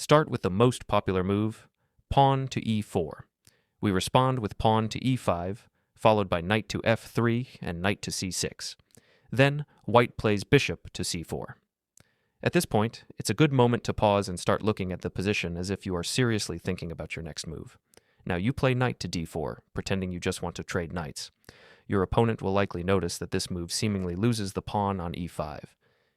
start with the most popular move, pawn to e4. We respond with pawn to e5, followed by knight to f3 and knight to c6. Then, white plays bishop to c4. At this point, it's a good moment to pause and start looking at the position as if you are seriously thinking about your next move. Now you play knight to d4, pretending you just want to trade knights. Your opponent will likely notice that this move seemingly loses the pawn on e5.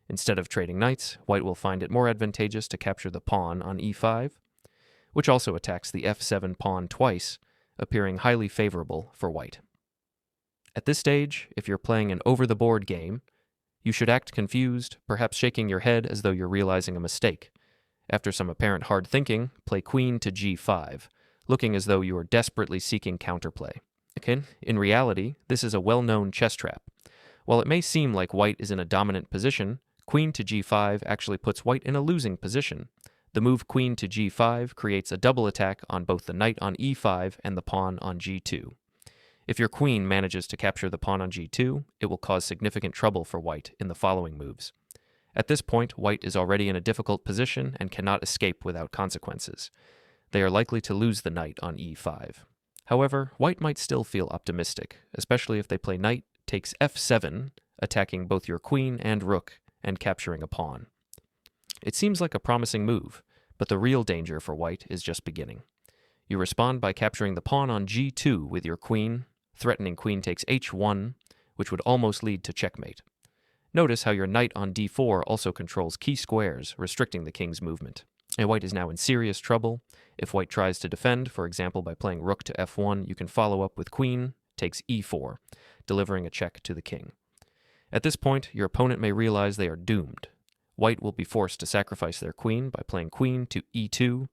Instead of trading knights, white will find it more advantageous to capture the pawn on e5, which also attacks the f7 pawn twice, appearing highly favorable for white. At this stage, if you're playing an over-the-board game, you should act confused, perhaps shaking your head as though you're realizing a mistake. After some apparent hard thinking, play queen to g5, looking as though you are desperately seeking counterplay. Okay? In reality, this is a well-known chess trap. While it may seem like white is in a dominant position, queen to g5 actually puts white in a losing position. The move queen to g5 creates a double attack on both the knight on e5 and the pawn on g2. If your queen manages to capture the pawn on g2, it will cause significant trouble for white in the following moves. At this point, white is already in a difficult position and cannot escape without consequences. They are likely to lose the knight on e5. However, white might still feel optimistic, especially if they play knight takes f7, attacking both your queen and rook and capturing a pawn. It seems like a promising move, but the real danger for white is just beginning. You respond by capturing the pawn on g2 with your queen, threatening queen takes h1, which would almost lead to checkmate. Notice how your knight on d4 also controls key squares, restricting the king's movement. And white is now in serious trouble. If white tries to defend, for example by playing rook to f1, you can follow up with queen takes e4, delivering a check to the king. At this point, your opponent may realize they are doomed. White will be forced to sacrifice their queen by playing queen to e2,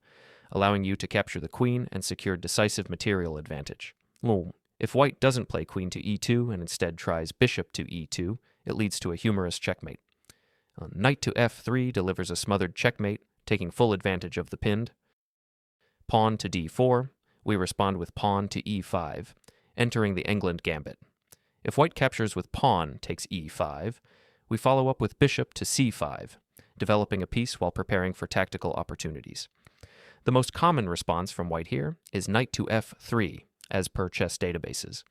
allowing you to capture the queen and secure decisive material advantage. Well, if white doesn't play queen to e2 and instead tries bishop to e2, it leads to a humorous checkmate. Knight to f3 delivers a smothered checkmate, taking full advantage of the pinned. Pawn to d4, we respond with pawn to e5, entering the England Gambit. If white captures with pawn takes e5, we follow up with bishop to c5, developing a piece while preparing for tactical opportunities. The most common response from white here is knight to f3, as per chess databases.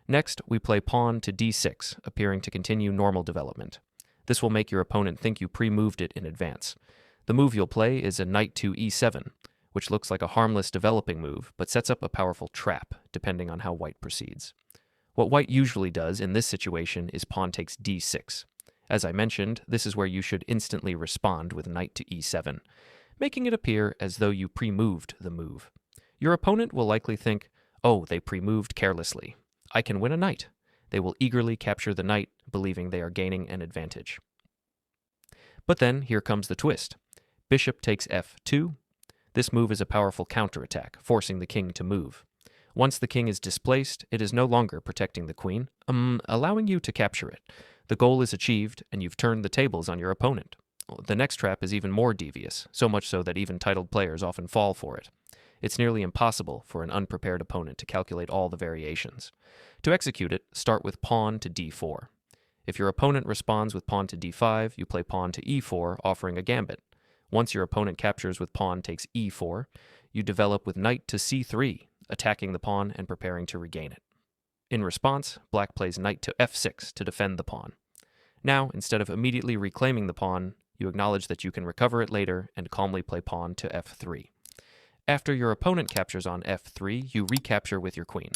Next, we play pawn to d6, appearing to continue normal development. This will make your opponent think you pre-moved it in advance. The move you'll play is a knight to e7, which looks like a harmless developing move, but sets up a powerful trap, depending on how white proceeds. What white usually does in this situation is pawn takes d6. As I mentioned, this is where you should instantly respond with knight to e7, making it appear as though you pre-moved the move. Your opponent will likely think, oh, they pre-moved carelessly. I can win a knight. They will eagerly capture the knight, believing they are gaining an advantage. But then, here comes the twist. Bishop takes f2. This move is a powerful counterattack, forcing the king to move. Once the king is displaced, it is no longer protecting the queen, allowing you to capture it. The goal is achieved, and you've turned the tables on your opponent. The next trap is even more devious, so much so that even titled players often fall for it. It's nearly impossible for an unprepared opponent to calculate all the variations. To execute it, start with pawn to d4. If your opponent responds with pawn to d5, you play pawn to e4, offering a gambit. Once your opponent captures with pawn takes e4, you develop with knight to c3, attacking the pawn and preparing to regain it. In response, black plays knight to f6 to defend the pawn. Now, instead of immediately reclaiming the pawn, you acknowledge that you can recover it later and calmly play pawn to f3. After your opponent captures on f3, you recapture with your queen.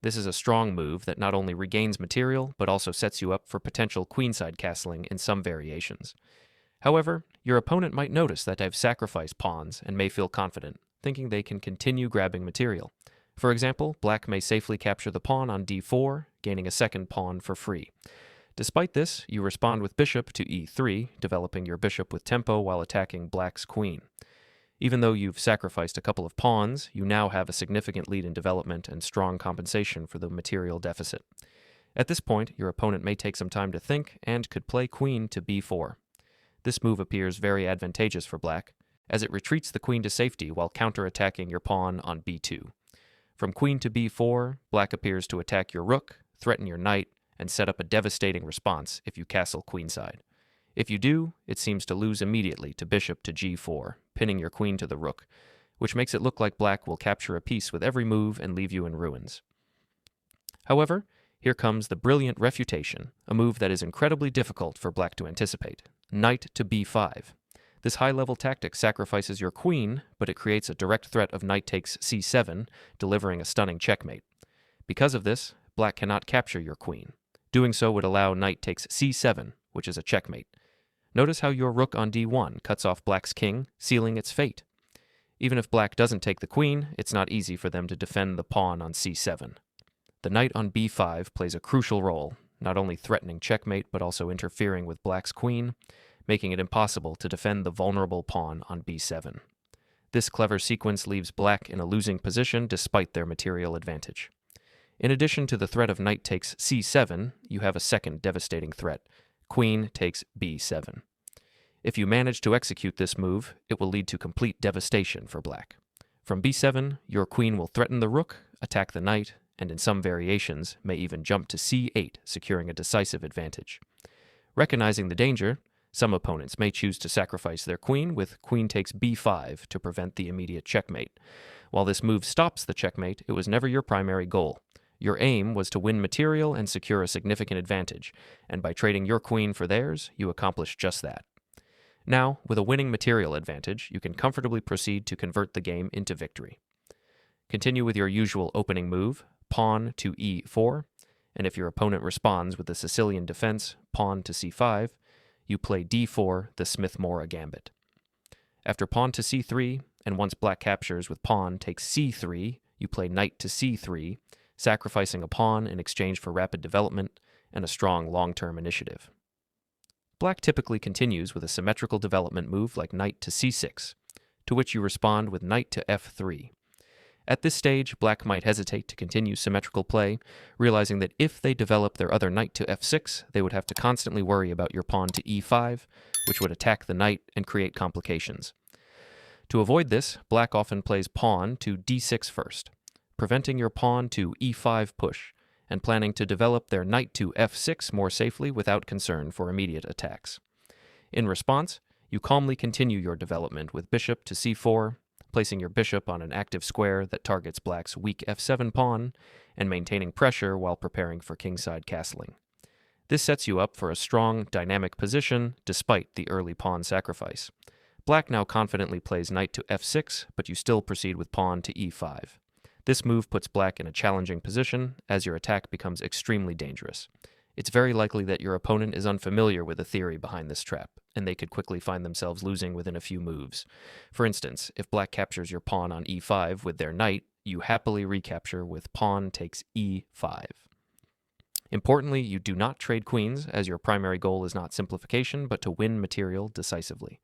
This is a strong move that not only regains material, but also sets you up for potential queenside castling in some variations. However, your opponent might notice that I've sacrificed pawns and may feel confident, thinking they can continue grabbing material. For example, black may safely capture the pawn on d4, gaining a second pawn for free. Despite this, you respond with bishop to e3, developing your bishop with tempo while attacking black's queen. Even though you've sacrificed a couple of pawns, you now have a significant lead in development and strong compensation for the material deficit. At this point, your opponent may take some time to think and could play queen to b4. This move appears very advantageous for black, as it retreats the queen to safety while counterattacking your pawn on b2. From queen to b4, black appears to attack your rook, threaten your knight, and set up a devastating response if you castle queenside. If you do, it seems to lose immediately to bishop to g4, pinning your queen to the rook, which makes it look like black will capture a piece with every move and leave you in ruins. However, here comes the brilliant refutation, a move that is incredibly difficult for black to anticipate. Knight to b5. This high-level tactic sacrifices your queen, but it creates a direct threat of knight takes c7, delivering a stunning checkmate. Because of this, black cannot capture your queen. Doing so would allow knight takes c7, which is a checkmate. Notice how your rook on d1 cuts off black's king, sealing its fate. Even if black doesn't take the queen, it's not easy for them to defend the pawn on c7. The knight on b5 plays a crucial role, not only threatening checkmate but also interfering with black's queen, making it impossible to defend the vulnerable pawn on b7. This clever sequence leaves black in a losing position despite their material advantage. In addition to the threat of knight takes c7, you have a second devastating threat. Queen takes b7. If you manage to execute this move, it will lead to complete devastation for black. From b7, your queen will threaten the rook, attack the knight, and in some variations may even jump to c8, securing a decisive advantage. Recognizing the danger, some opponents may choose to sacrifice their queen with queen takes b5 to prevent the immediate checkmate. While this move stops the checkmate, it was never your primary goal. Your aim was to win material and secure a significant advantage, and by trading your queen for theirs, you accomplished just that. Now, with a winning material advantage, you can comfortably proceed to convert the game into victory. Continue with your usual opening move, pawn to e4, and if your opponent responds with the Sicilian defense, pawn to c5, you play d4, the Smith-Morra Gambit. After pawn to c3, and once black captures with pawn takes c3, you play knight to c3, sacrificing a pawn in exchange for rapid development and a strong long-term initiative. Black typically continues with a symmetrical development move like knight to c6, to which you respond with knight to f3. At this stage, black might hesitate to continue symmetrical play, realizing that if they develop their other knight to f6, they would have to constantly worry about your pawn to e5, which would attack the knight and create complications. To avoid this, black often plays pawn to d6 first, preventing your pawn to e5 push, and planning to develop their knight to f6 more safely without concern for immediate attacks. In response, you calmly continue your development with bishop to c4, placing your bishop on an active square that targets black's weak f7 pawn, and maintaining pressure while preparing for kingside castling. This sets you up for a strong, dynamic position despite the early pawn sacrifice. Black now confidently plays knight to f6, but you still proceed with pawn to e5. This move puts black in a challenging position as your attack becomes extremely dangerous. It's very likely that your opponent is unfamiliar with the theory behind this trap, and they could quickly find themselves losing within a few moves. For instance, if black captures your pawn on e5 with their knight, you happily recapture with pawn takes e5. Importantly, you do not trade queens, as your primary goal is not simplification, but to win material decisively.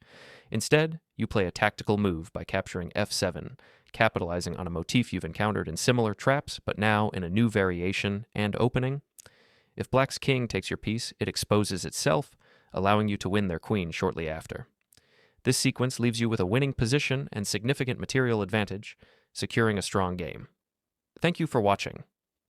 Instead, you play a tactical move by capturing f7, capitalizing on a motif you've encountered in similar traps, but now in a new variation and opening. If black's king takes your piece, it exposes itself, allowing you to win their queen shortly after. This sequence leaves you with a winning position and significant material advantage, securing a strong game. Thank you for watching.